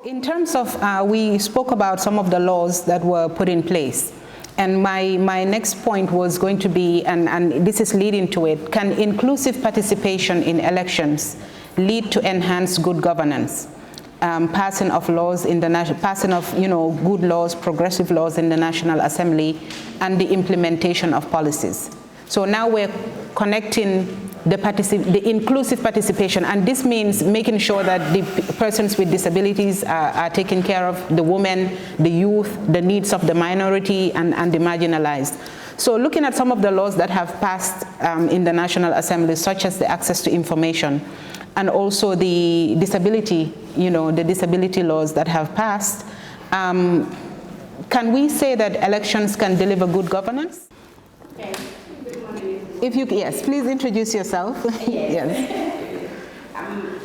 In terms of, we spoke about some of the laws that were put in place. And my next point was going to be, and this is leading to it, can inclusive participation in elections lead to enhanced good governance? Passing of laws in the passing of good laws, progressive laws in the National Assembly, and the implementation of policies. So now we're connecting the inclusive participation, and this means making sure that the persons with disabilities are taken care of, the women, the youth, the needs of the minority and the marginalized. So looking at some of the laws that have passed in the National Assembly, such as the access to information, and also the disability, the disability laws that have passed, can we say that elections can deliver good governance? Okay. Good morning. If you, yes, please introduce yourself. Yes.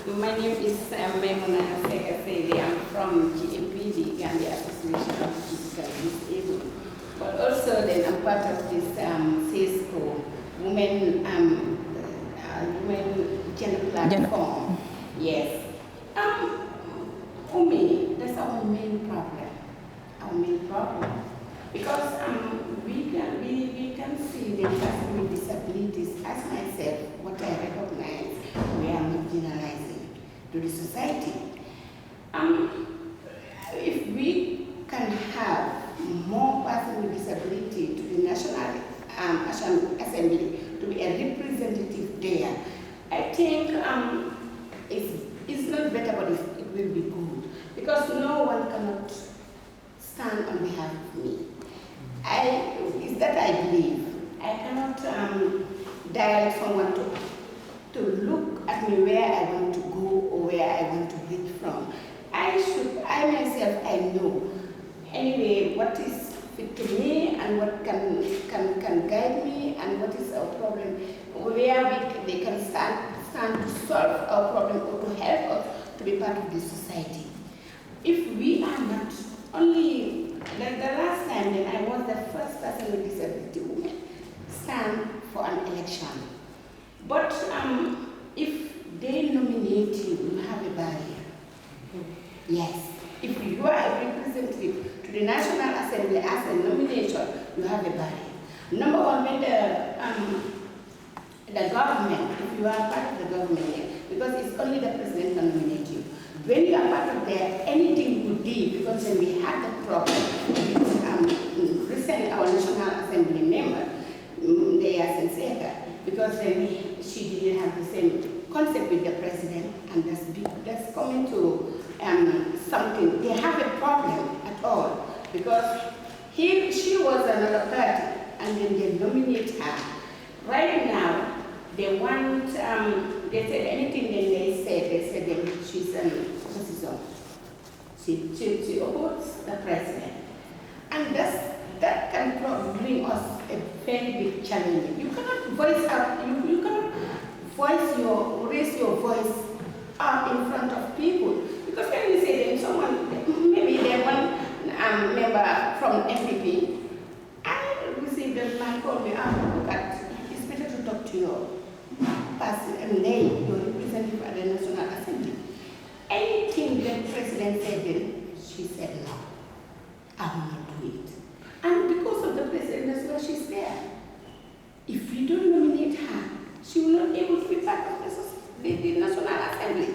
My name is Maimuna Secka. I'm from GMPD, Gambia Association of Physically Disabled. But also then I'm part of this CISCO, Women Gender Platform. Yes. Umi, that's our main problem. Our main problem. Because we can see the person with disabilities as myself, what I recognize, we are marginalizing to the society. If we can have more persons with disability to the National Assembly to be a representative there, I think it's not better, but it will be good. Because no one cannot stand on behalf of me. It's that I believe. I cannot direct someone to look at me where I want to go or where I want to reach from. I myself, I know. Anyway, what is fit to me and what can guide me and what is our problem, where they can stand to solve our problem or to help us to be part of this society. If we are not only, like the last time then I was the first person with disability woman stand for an election. But if they nominate you, you have a barrier. Yes. If you are a representative to the National Assembly as a nomination, you have a barrier. Number one, when the government, if you are part of the government, because it's only the president can nominate you. When you are part of there, anything would be, because when we had the problem with recently our National Assembly member, Maimuna Secka, because she didn't have the same concept with the president, and that's coming to something. They have a problem at all, because she was another party, and then they nominate her. Right now, they want, they said anything then they said that she's she opposed the president. And that can probably bring us a very big challenge. You cannot voice out, you cannot raise your voice up in front of people. Because when you say that someone, maybe they one member from MPP, I received a man call me up, look at, it's better to talk to your person, and name your representative at the National Assembly. Anything that President said then, she said no. I will not do it. And because of the President, that's why she's there. If you don't nominate her, she will not be able to be part of the National Assembly.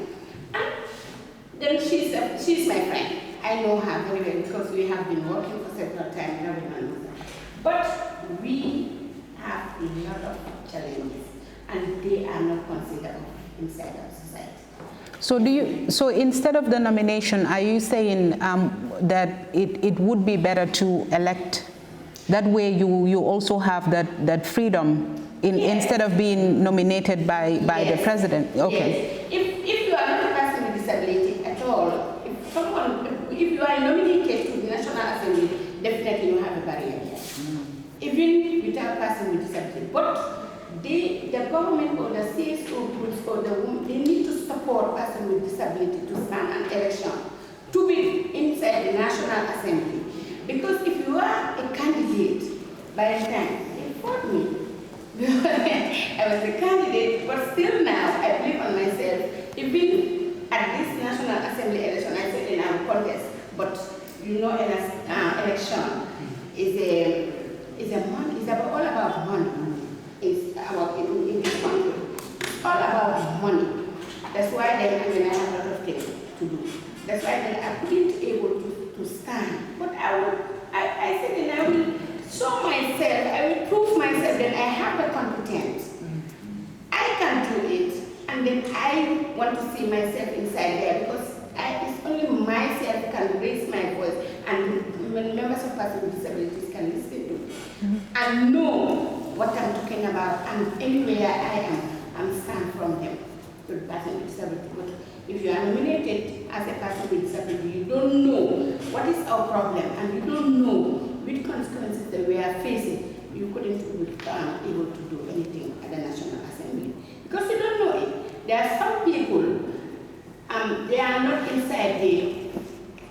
And then she's my friend. I know her very well because we have been working for several times. Everyone knows that. But we have a lot of challenges, and they are not considered inside our society. So instead of the nomination, are you saying that it would be better to elect? That way you also have that freedom Yes. instead of being nominated by Yes. the president? Okay. Yes. If you are not a person with disability at all, if you are nominated to the National Assembly, definitely you have a barrier here. Even without a person with disability. But the government or the CSO groups or the women, they need to support person with disability to stand an election, to be inside the National Assembly. Because if you are a candidate, by the time they fought me, I was a candidate, but still now I believe on myself. Even at this National Assembly election, I said, and I will That's why then, I mean, I have a lot of things to do. That's why then I couldn't able to stand. But I said then I will show myself, I will prove myself that I have the competence. I can do it, and then I want to see myself inside there because it's only myself can raise my voice, and when members of persons with disabilities can listen to me and know what I'm talking about, and anywhere I am, I'm stand from them to the person with disability. But if you are nominated as a person with disability, you don't know what is our problem, and you don't know which consequences that we are facing. You couldn't become able to do anything at the National Assembly because you don't know it. There are some people, they are not inside the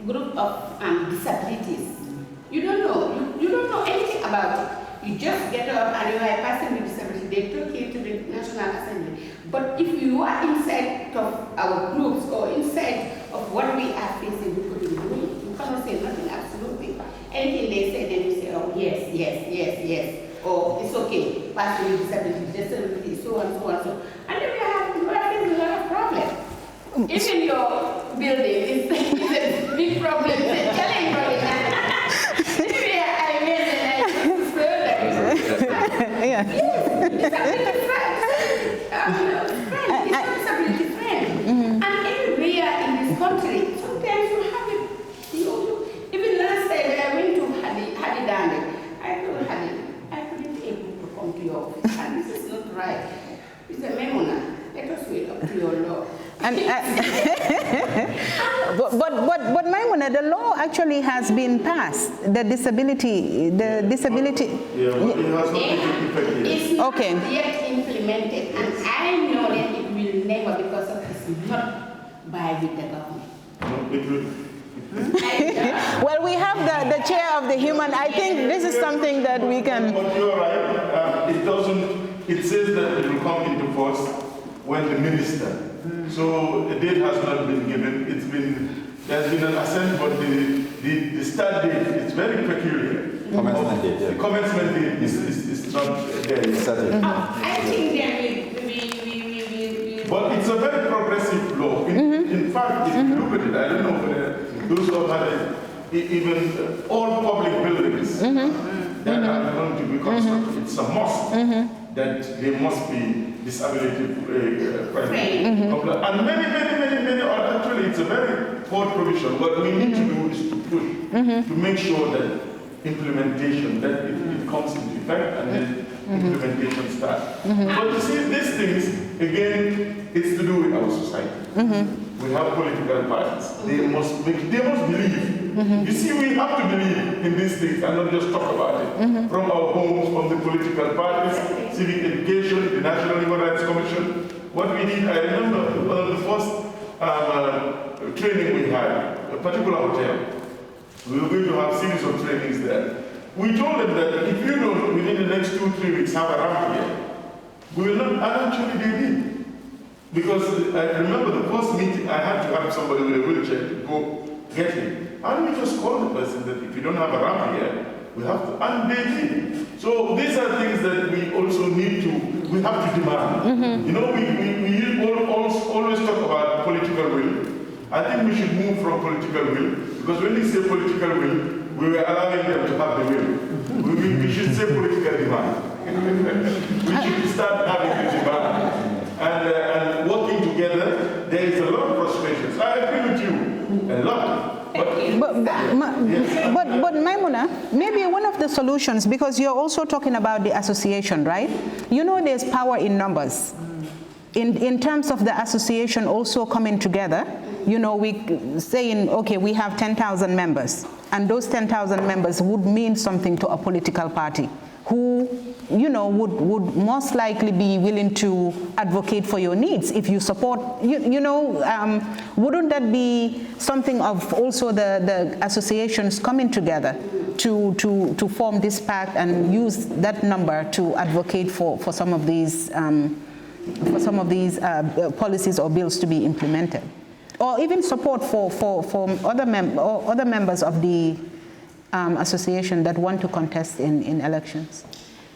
group of disabilities. You don't know. You don't know anything about it. You just get up and you are a person with disability. They took you to the National Assembly. But if you are inside of our groups or inside of what we are facing, we couldn't do it. You cannot say nothing, absolutely. Anything they say, then you say, oh, yes, yes, yes, yes. Or it's okay, person with disability, so and so and so. And then we are facing a lot of problems. Even your building is a big problem, it's a challenge for it. Anyway, I made it like Yeah. disability friend. And everywhere in this country, sometimes you have it. Even last time I went to Hadi Dande, I told Hadi, I couldn't able to come to your office, and this is not right. He said, Maimuna, let us wait up to your law. And, but Maimuna, the law actually has been passed. The disability. Yeah, but it has not taken effect yet. It's not Okay. yet implemented, and I know that it will never because it's not by with the government. No, it will. Well, we have the chair of the human. I think this is something that we can. But you're right. It doesn't. It says that it will come into force when the minister. So a date has not been given. There's been an assent, but the start date is very peculiar. Commencement date, yeah. The commencement date is not there yet. I think that we But it's a very progressive law. In fact, if you look at it, I don't know whether those who have had it, even all public buildings that are going to be constructed, it's a must that they must be disability friendly. And many, actually it's a very poor provision. What we need to do is to push, to make sure that implementation, that it comes into effect and then implementation starts. But you see, these things, again, it's to do with our society. We have political parties. They must believe. You see, we have to believe in these things and not just talk about it. From our homes, from the political parties, civic education, the National Human Rights Commission. What we did, I remember one of the first training we had, a particular hotel. We were going to have a series of trainings there. We told them that if you don't, within the next 2-3 weeks, have a ramp here, we will not, and actually they did. Because I remember the first meeting, I had to have somebody with a wheelchair to go get him. And we just called the person that if you don't have a ramp here, we have to, and they did. So these are things that we also need to, we have to demand. You know, we always talk about political will. I think we should move from political will, because when we say political will, we were allowing them to have the will. We should say political demand. We should start having the demand. And working together, there is a lot of frustrations. I agree with you, a lot. But Maimuna, maybe one of the solutions, because you're also talking about the association, right? You know there's power in numbers. In terms of the association also coming together, you know, we saying, okay, we have 10,000 members, and those 10,000 members would mean something to a political party who, you know, would most likely be willing to advocate for your needs if you support, wouldn't that be something of also the associations coming together to form this pact and use that number to advocate for some of these policies or bills to be implemented, or even support for other members of the association that want to contest in elections?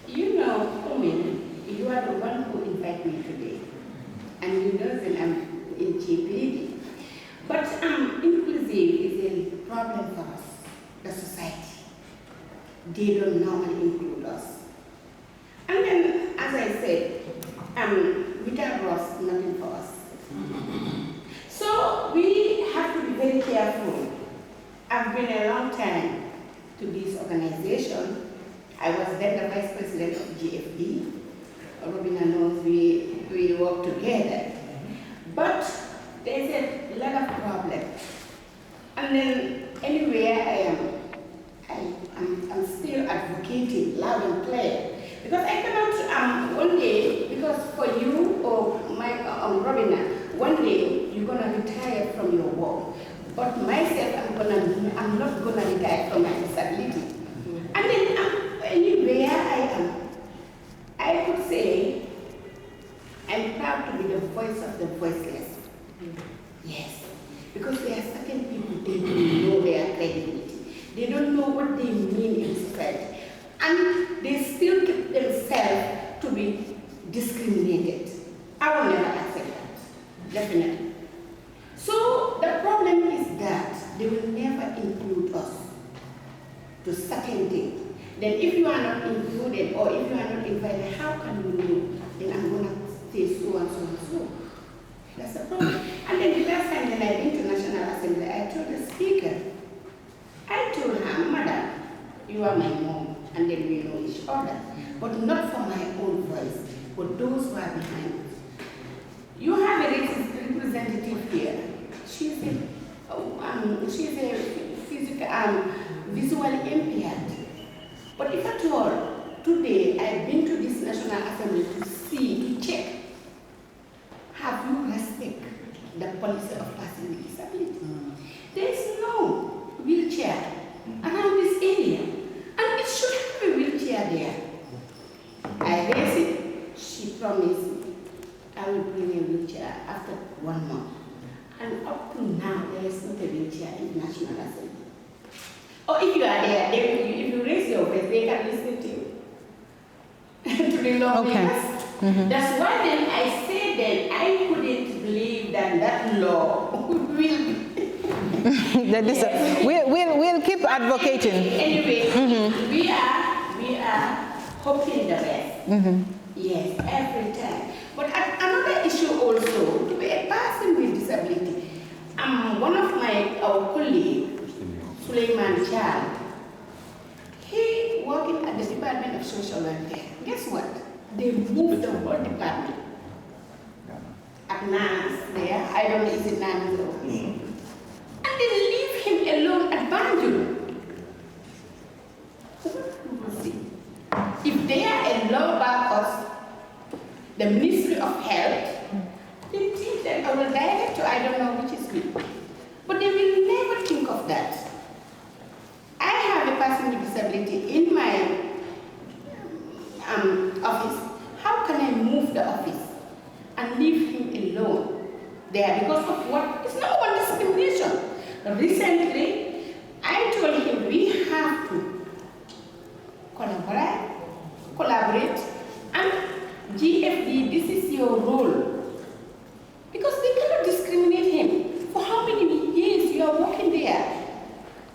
You know, Omen, you are the one who invited me today. And you know that I'm in But inclusive is a problem for us, the society. They don't normally include us. And then, as I said, without us, nothing for us. So we have to be very careful. I've been a long time to this organization. I was then the vice president of GFD. Robina knows we work together. But there's a lot of problems. And then anywhere I am, I'm still advocating loud and clear. Because I cannot, one day, because for you or Robina, one day you're going to retire from your work. But myself, I'm not going to retire from my disability. And then anywhere I am, I could say, I'm proud to be the voice of the voiceless. Yes. Because there are certain people, they don't know their credibility. They don't know what they mean in society. And they still keep themselves to be discriminated. I will never accept that, definitely. So the problem is that they will never include us to certain things. Then if you are not included or if you are not invited, how can you know? Then I'm going to say so and so and so. That's the problem. And then the last time that I went to National Assembly, I told the speaker, I told her, Madam, you are my mom, and then we know each other, but not for my own voice, but those who are behind us. You have a representative here. She's a physical, visually impaired. But if at all, today I've been to this National Assembly to see, to check, have you respect the policy of person with disability? There is no wheelchair around this area, and it should have a wheelchair there. I raised it, she promised I will bring a wheelchair after 1 month. And up to now, there is not a wheelchair in the National Assembly. Or if you are there, if you raise your voice, they can listen to you. To the lawmakers. Okay. That's why then I said that I couldn't believe that law will be. Yes. We'll keep advocating. Anyway, we are hoping the best. Yes, every time. But another issue also, to be a person with disability. One of our colleagues, Suleiman Chal, he working at the Department of Social Welfare. Guess what? They moved the whole department. At Nans there, I don't know if it's Nans or and they leave him alone at Banjul. If they are a law about us, the Ministry of Health, they think that our director, I don't know which is which, but they will never think of that. I have a person with disability in my office. How can I move the office and leave him alone there because of what? It's not one discrimination. Recently, I told him we have to collaborate, and GFD, this is your role. Because they cannot discriminate him. For how many years you are working there?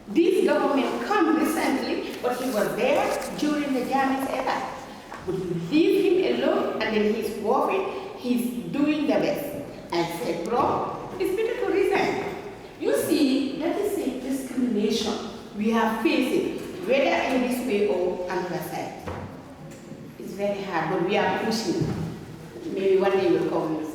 This government come recently, but he was there during the Jammeh's era. But you leave him alone, and then he's working, he's doing the best. I said, bro, it's better to resign. You see, that is a discrimination we are facing, whether in this way or another side. It's very hard, but we are pushing. Maybe one day will come.